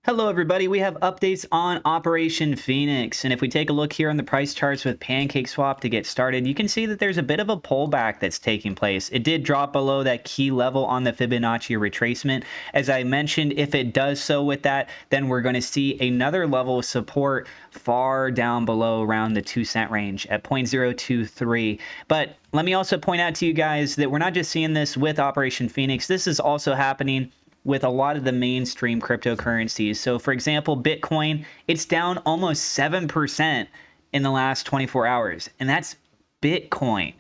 Hello everybody, we have updates on Operation Phoenix, and if we take a look here on the price charts with PancakeSwap to get started, you can see that there's a bit of a pullback that's taking place. It did drop below that key level on the Fibonacci retracement. As I mentioned, if it does so with that, then we're going to see another level of support far down below around the 2 cent range at 0.023. But let me also point out to you guys that we're not just seeing this with Operation Phoenix. This is also happening with a lot of the mainstream cryptocurrencies. So for example, Bitcoin, it's down almost 7% in the last 24 hours, and that's Bitcoin.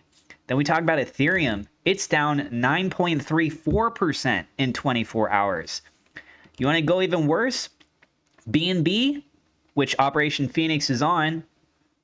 Then we talk about Ethereum. It's down 9.34% in 24 hours. You want to go even worse? BNB, which Operation Phoenix is on,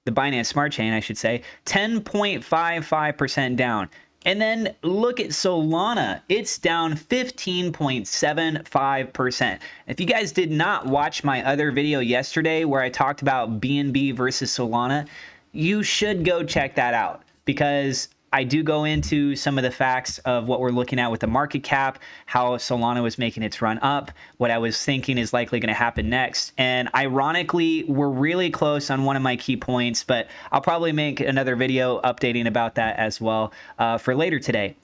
the Binance Smart Chain, I should say, 10.55% down. And then look at Solana. It's down 15.75%. If you guys did not watch my other video yesterday where I talked about BNB versus Solana, you should go check that out, because I do go into some of the facts of what we're looking at with the market cap, how Solana was making its run up, what I was thinking is likely going to happen next. And ironically, we're really close on one of my key points, but I'll probably make another video updating about that as well for later today.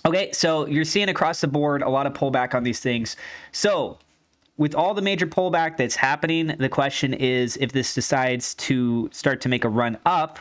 Okay, so you're seeing across the board a lot of pullback on these things. So with all the major pullback that's happening, the question is, if this decides to start to make a run up,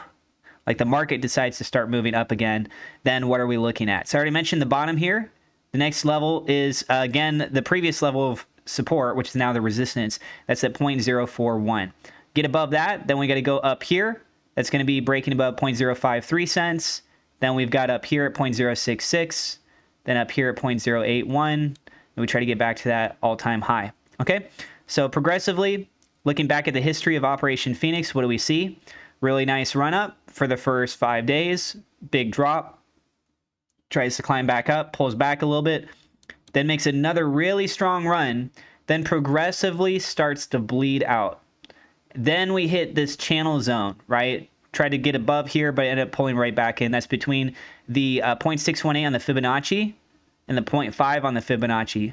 like the market decides to start moving up again, then what are we looking at? So I already mentioned the bottom here. The next level is, again, the previous level of support, which is now the resistance. That's at 0.041. Get above that, then we got to go up here. That's going to be breaking above 0.053 cents. Then we've got up here at 0.066. Then up here at 0.081. And we try to get back to that all-time high. Okay, so progressively, looking back at the history of Operation Phoenix, what do we see? Really nice run up for the first 5 days, big drop, tries to climb back up, pulls back a little bit, then makes another really strong run, then progressively starts to bleed out. Then we hit this channel zone, right? Tried to get above here, but ended up pulling right back in. That's between the 0.618 on the Fibonacci and the 0.5 on the Fibonacci.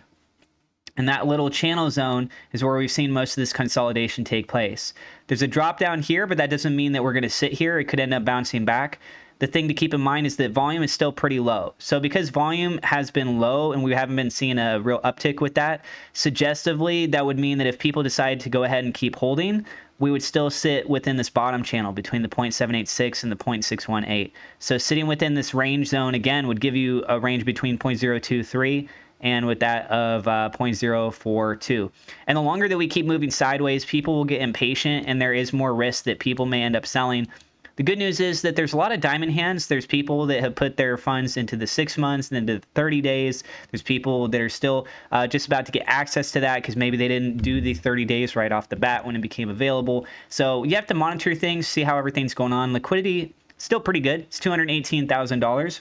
And that little channel zone is where we've seen most of this consolidation take place. There's a drop down here, but that doesn't mean that we're going to sit here. It could end up bouncing back. The thing to keep in mind is that volume is still pretty low. So because volume has been low and we haven't been seeing a real uptick with that, suggestively, that would mean that if people decide to go ahead and keep holding, we would still sit within this bottom channel between the 0.786 and the 0.618. So sitting within this range zone, again, would give you a range between 0.023 and with that of 0.042. And the longer that we keep moving sideways, people will get impatient, and there is more risk that people may end up selling. The good news is that there's a lot of diamond hands. There's people that have put their funds into the 6 months and into 30 days. There's people that are still just about to get access to that because maybe they didn't do the 30 days right off the bat when it became available. So you have to monitor things, see how everything's going on. Liquidity, still pretty good. It's $218,000.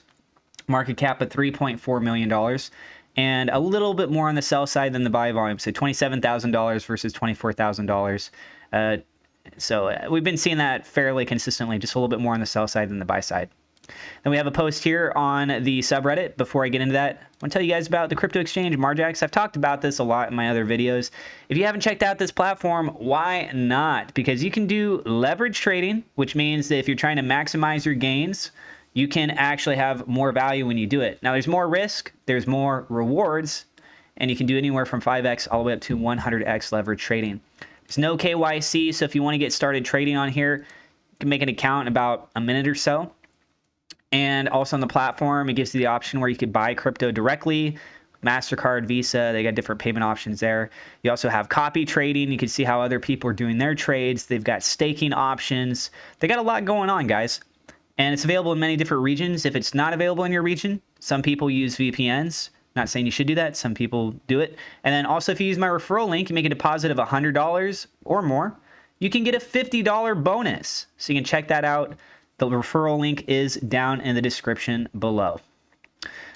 Market cap at $3.4 million. And a little bit more on the sell side than the buy volume. So $27,000 versus $24,000. So we've been seeing that fairly consistently, just a little bit more on the sell side than the buy side. Then we have a post here on the subreddit. Before I get into that, I want to tell you guys about the crypto exchange Marjax. I've talked about this a lot in my other videos. If you haven't checked out this platform, why not? Because you can do leverage trading, which means that if you're trying to maximize your gains, you can actually have more value when you do it. Now, there's more risk, there's more rewards, and you can do anywhere from 5x all the way up to 100x leverage trading. There's no KYC, so if you want to get started trading on here, you can make an account in about a minute or so. And also on the platform, it gives you the option where you could buy crypto directly, MasterCard, Visa, they got different payment options there. You also have copy trading. You can see how other people are doing their trades. They've got staking options. They got a lot going on, guys. And it's available in many different regions. If it's not available in your region, some people use VPNs. Not saying you should do that. Some people do it. And then also, if you use my referral link, you make a deposit of $100 or more, you can get a $50 bonus. So you can check that out. The referral link is down in the description below.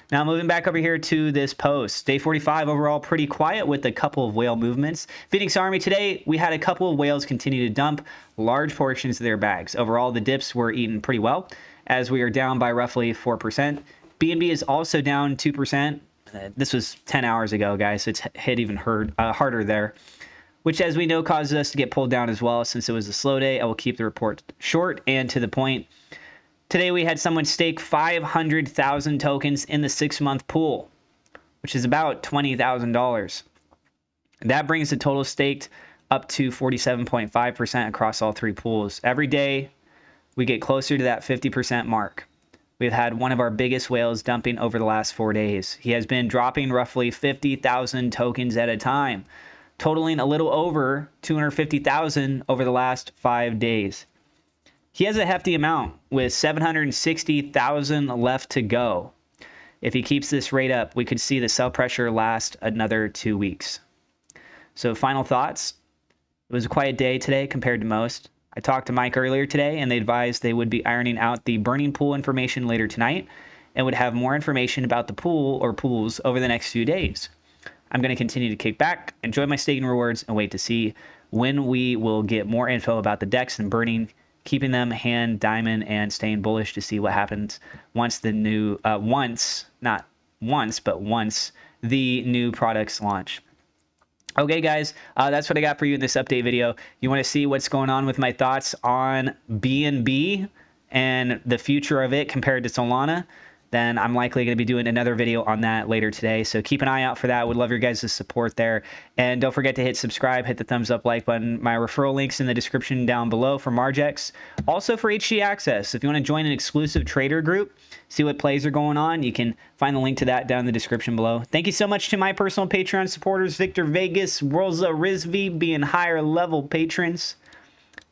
Now, moving back over here to this post. Day 45 overall pretty quiet with a couple of whale movements. Phoenix Army today, we had a couple of whales continue to dump large portions of their bags. Overall, the dips were eaten pretty well, as we are down by roughly 4%. BNB is also down 2%. This was 10 hours ago, guys. So it's hit even harder there. which as we know causes us to get pulled down as well. Since it was a slow day, I will keep the report short and to the point. Today we had someone stake 500,000 tokens in the 6-month pool, which is about $20,000. That brings the total staked up to 47.5% across all 3 pools. Every day we get closer to that 50% mark. We've had one of our biggest whales dumping over the last 4 days. He has been dropping roughly 50,000 tokens at a time, totaling a little over 250,000 over the last 5 days. He has a hefty amount with 760,000 left to go. If he keeps this rate up, we could see the sell pressure last another 2 weeks. So final thoughts. It was a quiet day today compared to most. I talked to Mike earlier today, and they advised they would be ironing out the burning pool information later tonight and would have more information about the pool or pools over the next few days. I'm going to continue to kick back, enjoy my staking rewards, and wait to see when we will get more info about the DEX and burning, keeping them hand, diamond, and staying bullish to see what happens once the new, once the new products launch. Okay, guys, that's what I got for you in this update video. You want to see what's going on with my thoughts on BNB and the future of it compared to Solana? Then I'm likely going to be doing another video on that later today. So keep an eye out for that. Would love your guys' support there. And don't forget to hit subscribe, hit the thumbs up, like button. My referral links in the description down below for Margex. Also for HG Access. If you want to join an exclusive trader group, see what plays are going on, you can find the link to that down in the description below. Thank you so much to my personal Patreon supporters, Victor Vegas, Rosa Rizvi, being higher level patrons.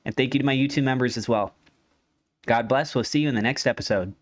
And thank you to my YouTube members as well. God bless. We'll see you in the next episode.